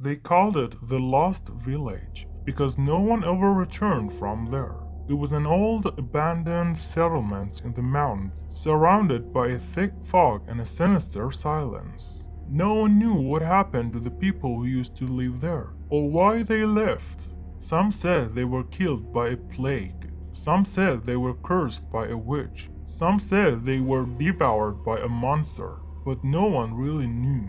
They called it the Lost Village because no one ever returned from there. It was an old abandoned settlement in the mountains, surrounded by a thick fog and a sinister silence. No one knew what happened to the people who used to live there, or why they left. Some said they were killed by a plague. Some said they were cursed by a witch. Some said they were devoured by a monster, but no one really knew.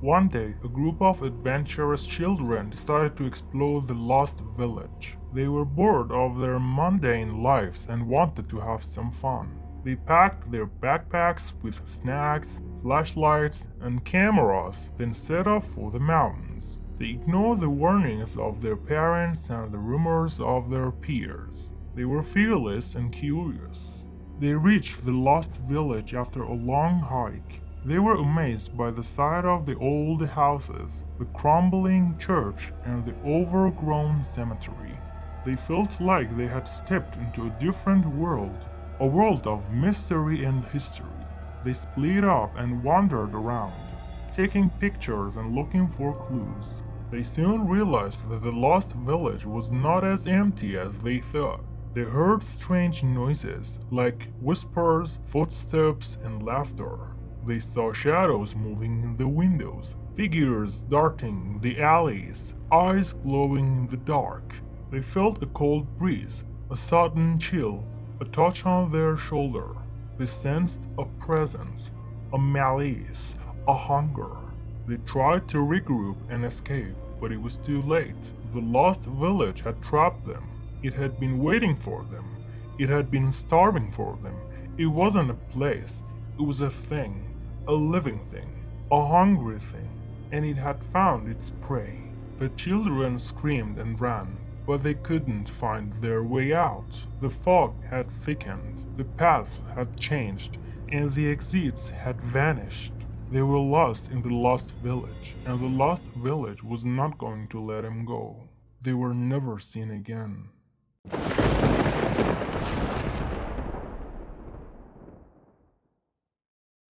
One day, a group of adventurous children decided to explore the lost village. They were bored of their mundane lives and wanted to have some fun. They packed their backpacks with snacks, flashlights, and cameras, then set off for the mountains. They ignored the warnings of their parents and the rumors of their peers. They were fearless and curious. They reached the lost village after a long hike. They were amazed by the sight of the old houses, the crumbling church, and the overgrown cemetery. They felt like they had stepped into a different world, a world of mystery and history. They split up and wandered around, taking pictures and looking for clues. They soon realized that the lost village was not as empty as they thought. They heard strange noises, like whispers, footsteps, and laughter. They saw shadows moving in the windows, figures darting the alleys, eyes glowing in the dark. They felt a cold breeze, a sudden chill, a touch on their shoulder. They sensed a presence, a malice, a hunger. They tried to regroup and escape, but it was too late. The lost village had trapped them. It had been waiting for them. It had been starving for them. It wasn't a place, it was a thing. A living thing, a hungry thing, and it had found its prey. The children screamed and ran, but they couldn't find their way out. The fog had thickened, the paths had changed, and the exits had vanished. They were lost in the lost village, and the lost village was not going to let them go. They were never seen again.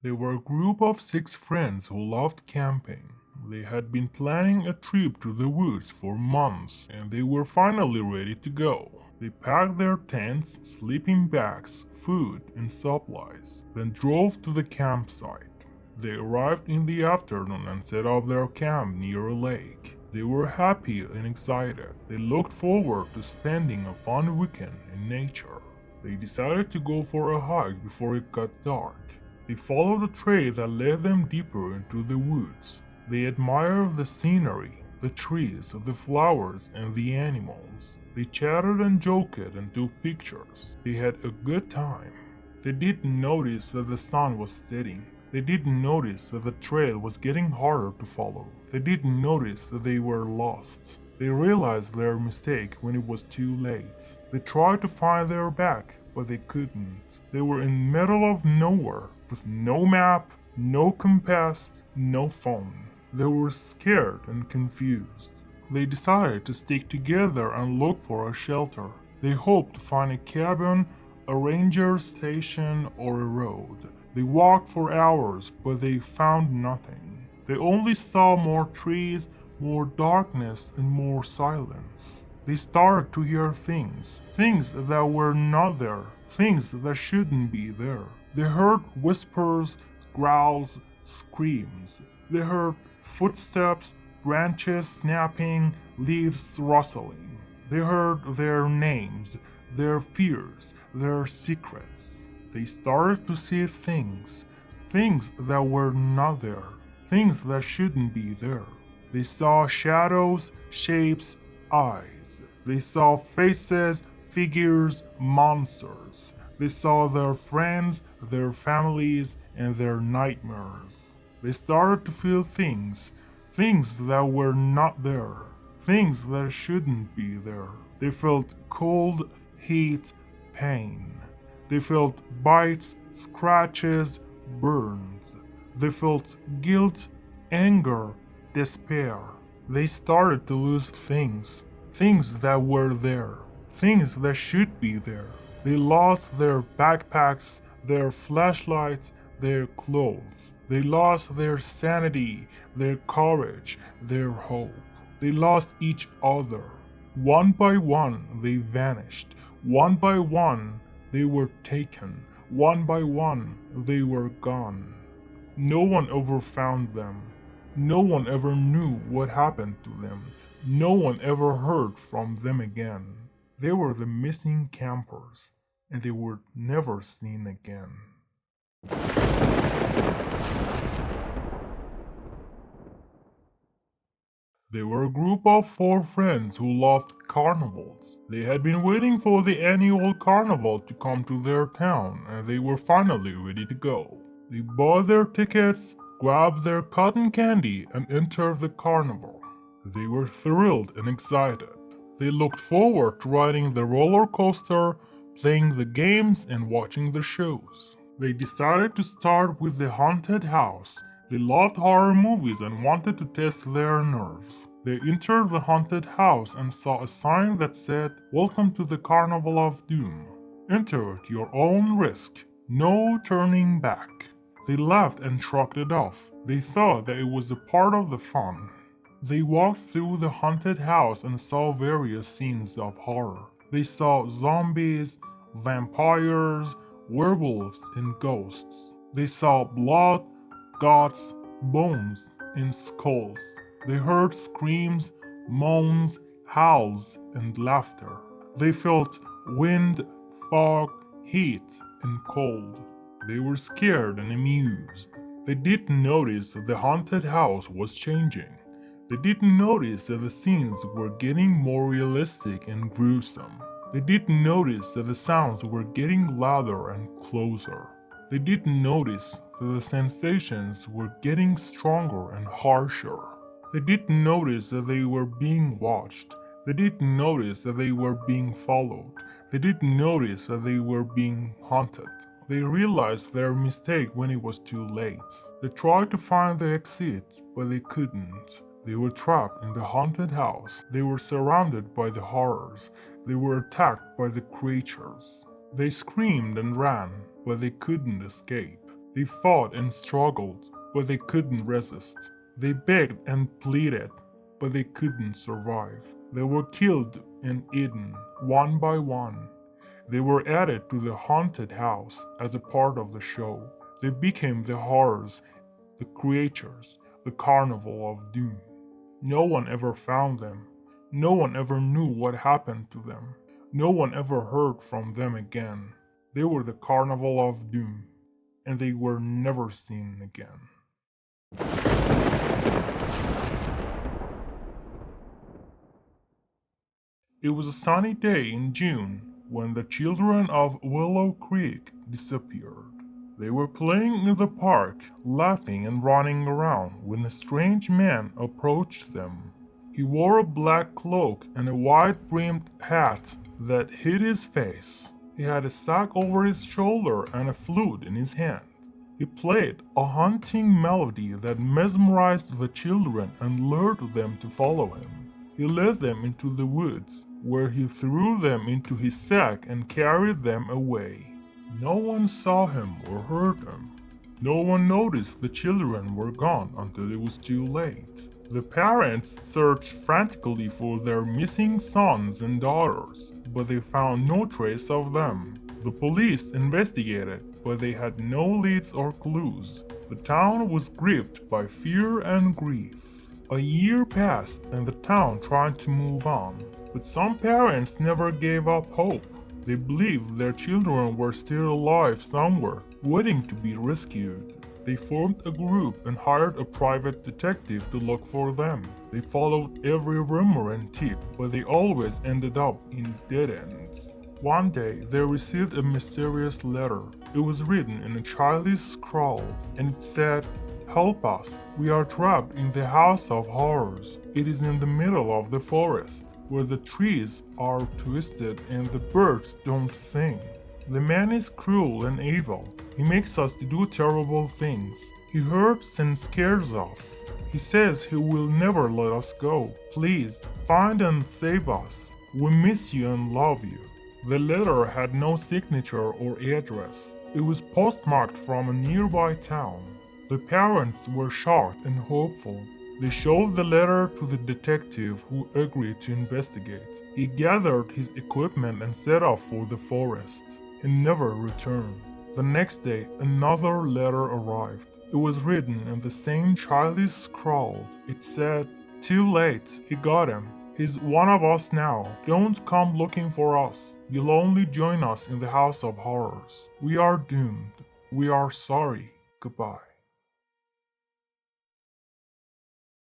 They were a group of 6 friends who loved camping. They had been planning a trip to the woods for months, and they were finally ready to go. They packed their tents, sleeping bags, food, and supplies, then drove to the campsite. They arrived in the afternoon and set up their camp near a lake. They were happy and excited. They looked forward to spending a fun weekend in nature. They decided to go for a hike before it got dark. They followed a trail that led them deeper into the woods. They admired the scenery, the trees, the flowers, and the animals. They chatted and joked and took pictures. They had a good time. They didn't notice that the sun was setting. They didn't notice that the trail was getting harder to follow. They didn't notice that they were lost. They realized their mistake when it was too late. They tried to find their back, but they couldn't. They were in the middle of nowhere, with no map, no compass, no phone. They were scared and confused. They decided to stick together and look for a shelter. They hoped to find a cabin, a ranger station, or a road. They walked for hours, but they found nothing. They only saw more trees, more darkness, and more silence. They started to hear things that were not there, things that shouldn't be there. They heard whispers, growls, screams. They heard footsteps, branches snapping, leaves rustling. They heard their names, their fears, their secrets. They started to see things that were not there, things that shouldn't be there. They saw shadows, shapes, eyes. They saw faces, figures, monsters. They saw their friends, their families, and their nightmares. They started to feel things that were not there, things that shouldn't be there. They felt cold, heat, pain. They felt bites, scratches, burns. They felt guilt, anger, despair. They started to lose things that were there, things that should be there. They lost their backpacks, their flashlights, their clothes. They lost their sanity, their courage, their hope. They lost each other. One by one, they vanished. One by one, they were taken. One by one, they were gone. No one ever found them. No one ever knew what happened to them. No one ever heard from them again. They were the missing campers, and they were never seen again. They were a group of 4 friends who loved carnivals. They had been waiting for the annual carnival to come to their town, and they were finally ready to go. They bought their tickets, grabbed their cotton candy, and entered the carnival. They were thrilled and excited. They looked forward to riding the roller coaster, playing the games, and watching the shows. They decided to start with the haunted house. They loved horror movies and wanted to test their nerves. They entered the haunted house and saw a sign that said, "Welcome to the Carnival of Doom. Enter at your own risk. No turning back." They laughed and shrugged it off. They thought that it was a part of the fun. They walked through the haunted house and saw various scenes of horror. They saw zombies, vampires, werewolves, and ghosts. They saw blood, guts, bones, and skulls. They heard screams, moans, howls, and laughter. They felt wind, fog, heat, and cold. They were scared and amused. They didn't notice that the haunted house was changing. They didn't notice that the scenes were getting more realistic and gruesome. They didn't notice that the sounds were getting louder and closer. They didn't notice that the sensations were getting stronger and harsher. They didn't notice that they were being watched. They didn't notice that they were being followed. They didn't notice that they were being haunted. They realized their mistake when it was too late. They tried to find the exit, but they couldn't. They were trapped in the haunted house. They were surrounded by the horrors. They were attacked by the creatures. They screamed and ran, but they couldn't escape. They fought and struggled, but they couldn't resist. They begged and pleaded, but they couldn't survive. They were killed and eaten, one by one. They were added to the haunted house as a part of the show. They became the horrors, the creatures, the Carnival of Doom. No one ever found them. No one ever knew what happened to them. No one ever heard from them again. They were the Carnival of Doom, and they were never seen again. It was a sunny day in June when the children of Willow Creek disappeared. They were playing in the park, laughing and running around when a strange man approached them. He wore a black cloak and a wide-brimmed hat that hid his face. He had a sack over his shoulder and a flute in his hand. He played a haunting melody that mesmerized the children and lured them to follow him. He led them into the woods, where he threw them into his sack and carried them away. No one saw him or heard him. No one noticed the children were gone until it was too late. The parents searched frantically for their missing sons and daughters, but they found no trace of them. The police investigated, but they had no leads or clues. The town was gripped by fear and grief. A year passed and the town tried to move on, but some parents never gave up hope. They believed their children were still alive somewhere, waiting to be rescued. They formed a group and hired a private detective to look for them. They followed every rumor and tip, but they always ended up in dead ends. One day, they received a mysterious letter. It was written in a childish scrawl, and it said, "Help us. We are trapped in the house of horrors. It is in the middle of the forest, where the trees are twisted and the birds don't sing. The man is cruel and evil. He makes us do terrible things. He hurts and scares us. He says he will never let us go. Please, find and save us. We miss you and love you." The letter had no signature or address. It was postmarked from a nearby town. The parents were shocked and hopeful. They showed the letter to the detective, who agreed to investigate. He gathered his equipment and set off for the forest. He never returned. The next day, another letter arrived. It was written in the same childish scrawl. It said, "Too late, he got him. He's one of us now. Don't come looking for us. You'll only join us in the House of Horrors. We are doomed. We are sorry. Goodbye."